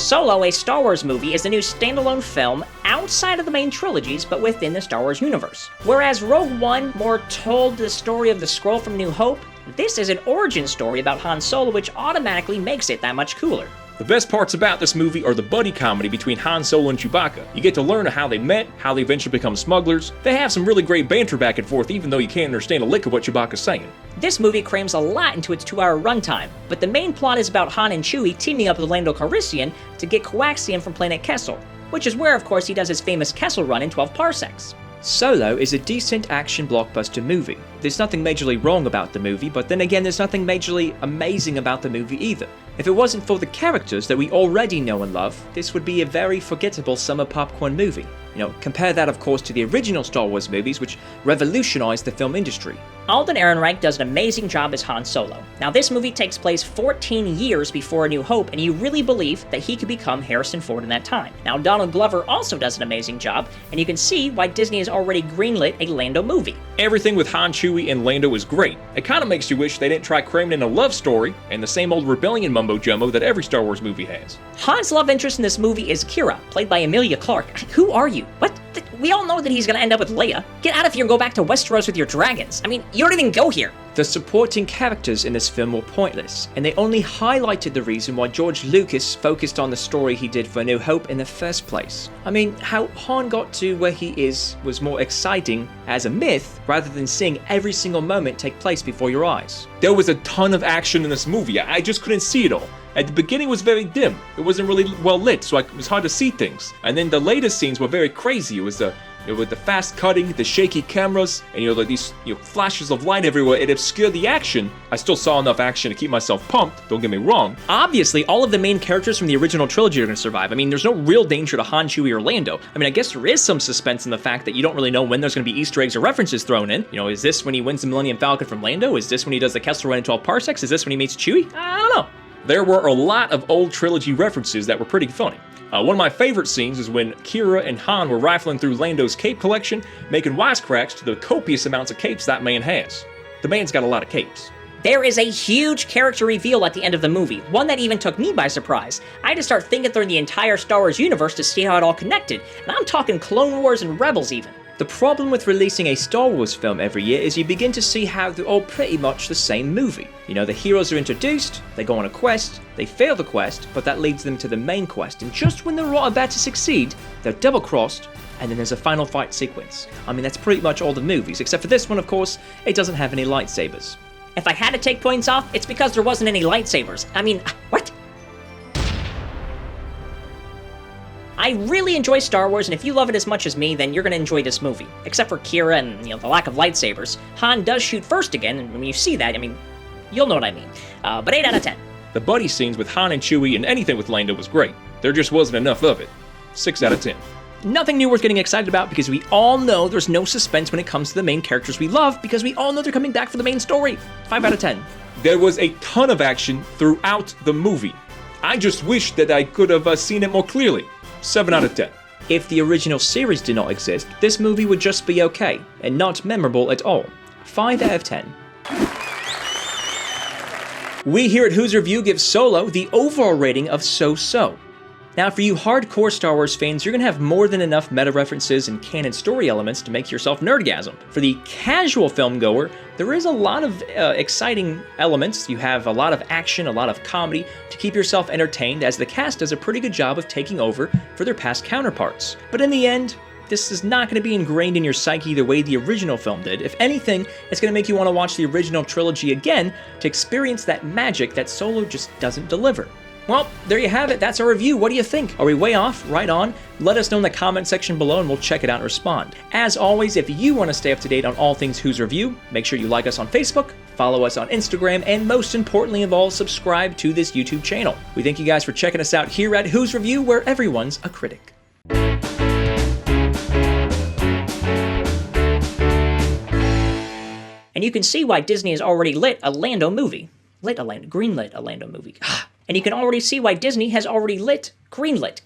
Solo, a Star Wars movie, is a new standalone film outside of the main trilogies, but within the Star Wars universe. Whereas Rogue One more told the story of the scroll from New Hope, this is an origin story about Han Solo, which automatically makes it that much cooler. The best parts about this movie are the buddy comedy between Han Solo and Chewbacca. You get to learn how they met, how they eventually become smugglers. They have some really great banter back and forth, even though you can't understand a lick of what Chewbacca's saying. This movie crams a lot into its 2-hour runtime, but the main plot is about Han and Chewie teaming up with Lando Calrissian to get coaxium from planet Kessel, which is where, of course, he does his famous Kessel run in 12 parsecs. Solo is a decent action blockbuster movie. There's nothing majorly wrong about the movie, but then again there's nothing majorly amazing about the movie either. If it wasn't for the characters that we already know and love, this would be a very forgettable summer popcorn movie. Compare that of course to the original Star Wars movies, which revolutionized the film industry. Alden Ehrenreich does an amazing job as Han Solo. Now this movie takes place 14 years before A New Hope, and you really believe that he could become Harrison Ford in that time. Now Donald Glover also does an amazing job, and you can see why Disney has already greenlit a Lando movie. Everything with Han, Chewie, and Lando is great. It kinda makes you wish they didn't try cramming in a love story and the same old rebellion mumbo-jumbo that every Star Wars movie has. Han's love interest in this movie is Kira, played by Emilia Clarke. Who are you? What? We all know that he's gonna end up with Leia. Get out of here and go back to Westeros with your dragons. I mean, you don't even go here. The supporting characters in this film were pointless, and they only highlighted the reason why George Lucas focused on the story he did for A New Hope in the first place. I mean, how Han got to where he is was more exciting as a myth, rather than seeing every single moment take place before your eyes. There was a ton of action in this movie. I just couldn't see it all. At the beginning it was very dim. It wasn't really well lit, so it was hard to see things. And then the latest scenes were very crazy. It was with the fast cutting, the shaky cameras, and like these flashes of light everywhere. It obscured the action. I still saw enough action to keep myself pumped, don't get me wrong. Obviously, all of the main characters from the original trilogy are going to survive. I mean, there's no real danger to Han, Chewie, or Lando. I mean, I guess there is some suspense in the fact that you don't really know when there's going to be Easter eggs or references thrown in. Is this when he wins the Millennium Falcon from Lando? Is this when he does the Kessel Run in 12 parsecs? Is this when he meets Chewie? I don't know. There were a lot of old trilogy references that were pretty funny. One of my favorite scenes is when Kira and Han were rifling through Lando's cape collection, making wisecracks to the copious amounts of capes that man has. The man's got a lot of capes. There is a huge character reveal at the end of the movie, one that even took me by surprise. I had to start thinking through the entire Star Wars universe to see how it all connected, and I'm talking Clone Wars and Rebels even. The problem with releasing a Star Wars film every year is you begin to see how they're all pretty much the same movie. The heroes are introduced, they go on a quest, they fail the quest, but that leads them to the main quest, and just when they're about to succeed, they're double-crossed, and then there's a final fight sequence. I mean, that's pretty much all the movies, except for this one, of course, it doesn't have any lightsabers. If I had to take points off, it's because there wasn't any lightsabers. I mean, what? I really enjoy Star Wars, and if you love it as much as me, then you're gonna enjoy this movie. Except for Kira and, the lack of lightsabers. Han does shoot first again, and when you see that, I mean, you'll know what I mean. But 8 out of 10. The buddy scenes with Han and Chewie and anything with Lando was great. There just wasn't enough of it. 6 out of 10. Nothing new worth getting excited about, because we all know there's no suspense when it comes to the main characters we love, because we all know they're coming back for the main story. 5 out of 10. There was a ton of action throughout the movie. I just wish that I could have seen it more clearly. 7 out of 10. If the original series did not exist, this movie would just be okay, and not memorable at all. 5 out of 10. We here at Who's Review give Solo the overall rating of so-so. Now, for you hardcore Star Wars fans, you're going to have more than enough meta-references and canon story elements to make yourself nerdgasm. For the casual filmgoer, there is a lot of exciting elements. You have a lot of action, a lot of comedy to keep yourself entertained, as the cast does a pretty good job of taking over for their past counterparts. But in the end, this is not going to be ingrained in your psyche the way the original film did. If anything, it's going to make you want to watch the original trilogy again to experience that magic that Solo just doesn't deliver. Well, there you have it. That's our review. What do you think? Are we way off? Right on? Let us know in the comment section below and we'll check it out and respond. As always, if you want to stay up to date on all things Who's Review, make sure you like us on Facebook, follow us on Instagram, and most importantly of all, subscribe to this YouTube channel. We thank you guys for checking us out here at Who's Review, where everyone's a critic. And you can see why Disney has already greenlit a Lando movie. And you can already see why Disney has already greenlit.